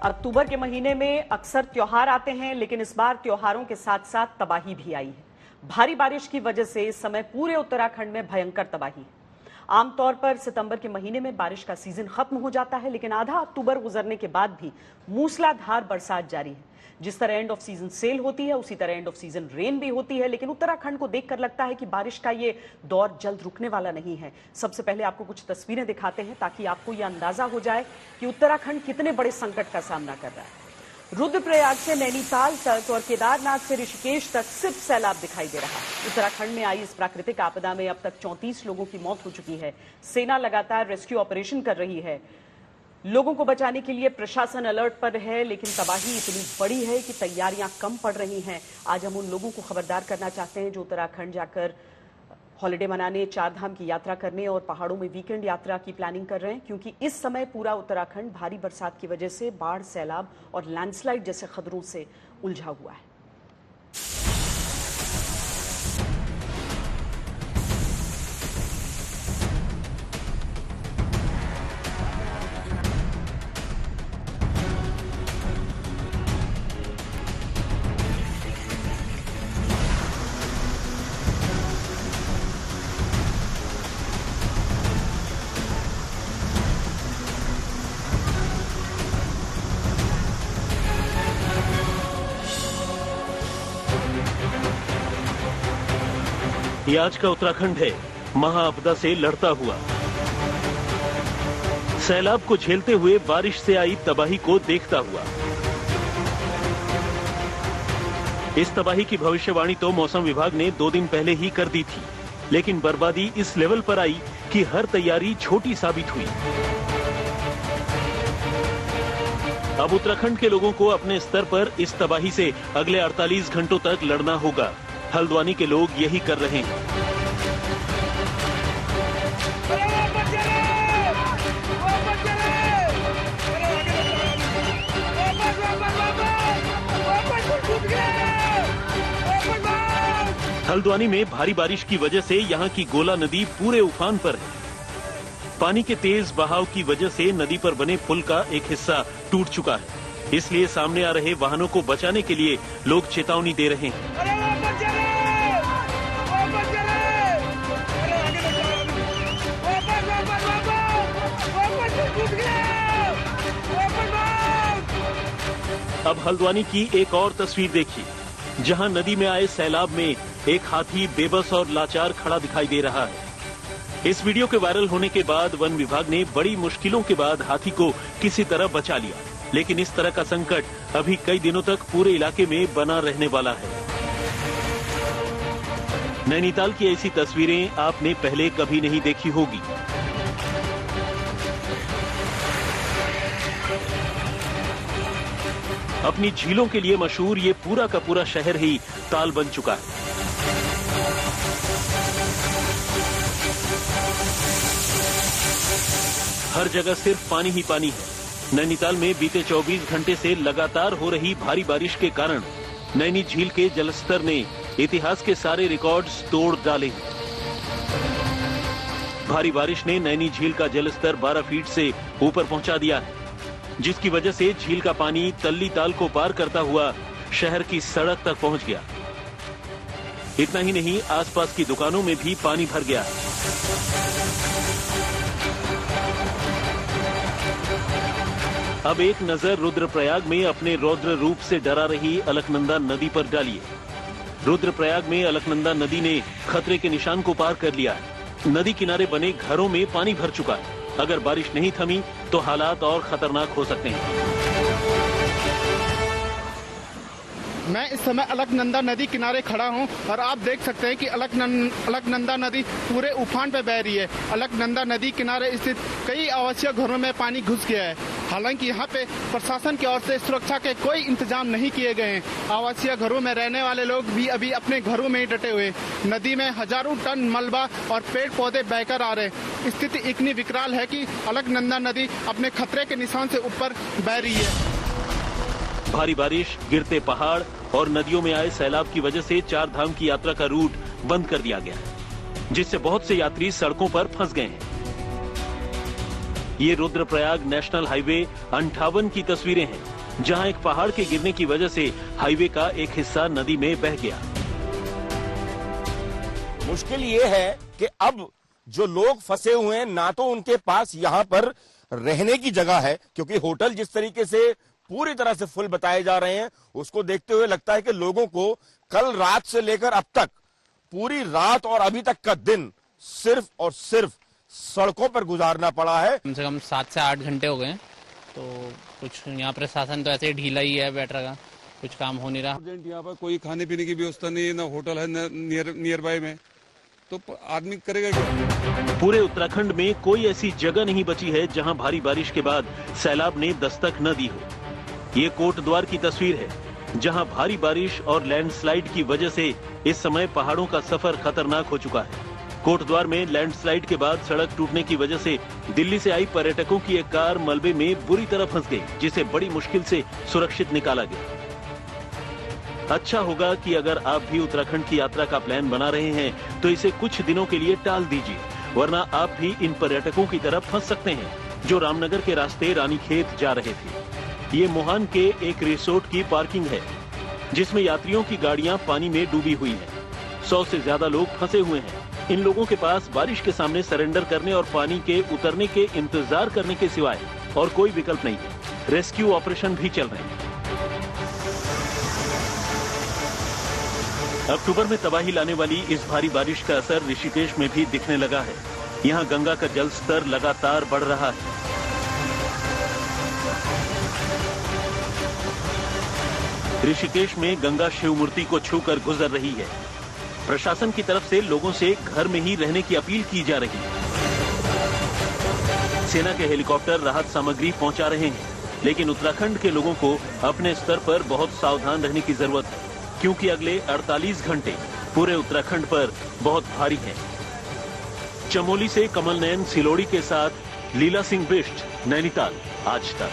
अक्टूबर के महीने में अक्सर त्योहार आते हैं, लेकिन इस बार त्योहारों के साथ साथ तबाही भी आई है। भारी बारिश की वजह से इस समय पूरे उत्तराखंड में भयंकर तबाही है। आमतौर पर सितंबर के महीने में बारिश का सीजन खत्म हो जाता है, लेकिन आधा अक्टूबर गुजरने के बाद भी मूसलाधार बरसात जारी है। जिस तरह एंड ऑफ सीजन सेल होती है, उसी तरह एंड ऑफ सीजन रेन भी होती है। लेकिन उत्तराखंड को देखकर लगता है कि बारिश का ये दौर जल्द रुकने वाला नहीं है। सबसे पहले आपको कुछ तस्वीरें दिखाते हैं ताकि आपको ये अंदाजा हो जाए कि उत्तराखंड कितने बड़े संकट का सामना कर रहा है। रुद्रप्रयाग से नैनीताल तक और केदारनाथ से ऋषिकेश तक सिर्फ सैलाब दिखाई दे रहा है। उत्तराखंड में आई इस प्राकृतिक आपदा में अब तक 34 लोगों की मौत हो चुकी है। सेना लगातार रेस्क्यू ऑपरेशन कर रही है। लोगों को बचाने के लिए प्रशासन अलर्ट पर है, लेकिन तबाही इतनी बड़ी है कि तैयारियां कम पड़ रही हैं। आज हम उन लोगों को खबरदार करना चाहते हैं जो उत्तराखंड जाकर हॉलिडे मनाने, चार धाम की यात्रा करने और पहाड़ों में वीकेंड यात्रा की प्लानिंग कर रहे हैं, क्योंकि इस समय पूरा उत्तराखंड भारी बरसात की वजह से बाढ़, सैलाब और लैंडस्लाइड जैसे खतरों से उलझा हुआ है। ये आज का उत्तराखंड है, महाआपदा से लड़ता हुआ। सैलाब को झेलते हुए बारिश से आई तबाही को देखता हुआ। इस तबाही की भविष्यवाणी तो मौसम विभाग ने 2 दिन पहले ही कर दी थी, लेकिन बर्बादी इस लेवल पर आई कि हर तैयारी छोटी साबित हुई। अब उत्तराखंड के लोगों को अपने स्तर पर इस तबाही से अगले 48 घंटों तक लड़ना होगा। हल्द्वानी के लोग यही कर रहे हैं। हल्द्वानी में भारी बारिश की वजह से यहां की गोला नदी पूरे उफान पर है। पानी के तेज बहाव की वजह से नदी पर बने पुल का एक हिस्सा टूट चुका है। इसलिए सामने आ रहे वाहनों को बचाने के लिए लोग चेतावनी दे रहे हैं। अब हल्द्वानी की एक और तस्वीर देखिए, जहां नदी में आए सैलाब में एक हाथी बेबस और लाचार खड़ा दिखाई दे रहा है। इस वीडियो के वायरल होने के बाद वन विभाग ने बड़ी मुश्किलों के बाद हाथी को किसी तरह बचा लिया, लेकिन इस तरह का संकट अभी कई दिनों तक पूरे इलाके में बना रहने वाला है। नैनीताल की ऐसी तस्वीरें आपने पहले कभी नहीं देखी होगी। अपनी झीलों के लिए मशहूर ये पूरा का पूरा शहर ही ताल बन चुका है। हर जगह सिर्फ पानी ही पानी है। नैनीताल में बीते 24 घंटे से लगातार हो रही भारी बारिश के कारण नैनी झील के जलस्तर ने इतिहास के सारे रिकॉर्ड्स तोड़ डाले। भारी बारिश ने नैनी झील का जलस्तर 12 फीट से ऊपर पहुंचा दिया है, जिसकी वजह से झील का पानी तल्ली ताल को पार करता हुआ शहर की सड़क तक पहुंच गया। इतना ही नहीं, आसपास की दुकानों में भी पानी भर गया। अब एक नजर रुद्रप्रयाग में अपने रौद्र रूप से डरा रही अलकनंदा नदी पर डालिए। रुद्रप्रयाग में अलकनंदा नदी ने खतरे के निशान को पार कर लिया है। नदी किनारे बने घरों में पानी भर चुका है। अगर बारिश नहीं थमी तो हालात और खतरनाक हो सकते हैं। मैं इस समय अलकनंदा नदी किनारे खड़ा हूं और आप देख सकते हैं कि अलकनंदा नदी पूरे उफान पे बह रही है। अलकनंदा नदी किनारे स्थित कई आवासीय घरों में पानी घुस गया है। हालांकि यहाँ पे प्रशासन की ओर से सुरक्षा के कोई इंतजाम नहीं किए गए हैं। आवासीय घरों में रहने वाले लोग भी अभी अपने घरों में ही डटे हुए। नदी में हजारों टन मलबा और पेड़ पौधे बहकर आ रहे। स्थिति इतनी विकराल है कि अलकनंदा नदी अपने खतरे के निशान से ऊपर बह रही है। भारी बारिश, गिरते पहाड़ और नदियों में आए सैलाब की वजह से चार धाम की यात्रा का रूट बंद कर दिया गया है, जिससे बहुत से यात्री सड़कों पर फंस गए हैं। ये रुद्रप्रयाग नेशनल हाईवे 58 की तस्वीरें हैं, जहां एक पहाड़ के गिरने की वजह से हाईवे का एक हिस्सा नदी में बह गया। मुश्किल ये है कि अब जो लोग फंसे हुए हैं, ना तो उनके पास यहाँ पर रहने की जगह है, क्योंकि होटल जिस तरीके से पूरी तरह से फुल बताए जा रहे हैं, उसको देखते हुए लगता है कि लोगों को कल रात से लेकर अब तक पूरी रात और अभी तक का दिन सिर्फ और सिर्फ सड़कों पर गुजारना पड़ा है। कम से कम 7 से 8 घंटे हो गए, तो कुछ यहाँ प्रशासन तो ऐसे ही ढीला ही है, बैठ रहा, कुछ काम हो नहीं रहा। यहाँ पर कोई खाने पीने की व्यवस्था नहीं है, ना होटल है नियर बाय में, तो आदमी करेगा क्या? पूरे उत्तराखंड में कोई ऐसी जगह नहीं बची है जहां भारी बारिश के बाद सैलाब ने दस्तक न दी हो। ये कोटद्वार की तस्वीर है, जहां भारी बारिश और लैंडस्लाइड की वजह से इस समय पहाड़ों का सफर खतरनाक हो चुका है। कोटद्वार में लैंडस्लाइड के बाद सड़क टूटने की वजह से दिल्ली से आई पर्यटकों की एक कार मलबे में बुरी तरह फंस गई, जिसे बड़ी मुश्किल से सुरक्षित निकाला गया। अच्छा होगा कि अगर आप भी उत्तराखंड की यात्रा का प्लान बना रहे हैं तो इसे कुछ दिनों के लिए टाल दीजिए, वरना आप भी इन पर्यटकों की तरफ फंस सकते हैं जो रामनगर के रास्ते रानीखेत जा रहे थे। ये मोहान के एक रिसोर्ट की पार्किंग है, जिसमें यात्रियों की गाड़ियां पानी में डूबी हुई हैं। 100 से ज्यादा लोग फंसे हुए हैं। इन लोगों के पास बारिश के सामने सरेंडर करने और पानी के उतरने के इंतजार करने के सिवाय और कोई विकल्प नहीं है। रेस्क्यू ऑपरेशन भी चल रहे हैं। अक्टूबर में तबाही लाने वाली इस भारी बारिश का असर ऋषिकेश में भी दिखने लगा है। यहाँ गंगा का जल स्तर लगातार बढ़ रहा है। ऋषिकेश में गंगा शिव मूर्ति को छूकर गुजर रही है। प्रशासन की तरफ से लोगों से घर में ही रहने की अपील की जा रही है। सेना के हेलीकॉप्टर राहत सामग्री पहुंचा रहे हैं, लेकिन उत्तराखंड के लोगों को अपने स्तर पर बहुत सावधान रहने की जरूरत है, क्योंकि अगले 48 घंटे पूरे उत्तराखंड पर बहुत भारी हैं। चमोली से कमल नयन सिलोड़ी के साथ लीला सिंह बिष्ट, नैनीताल, आज तक।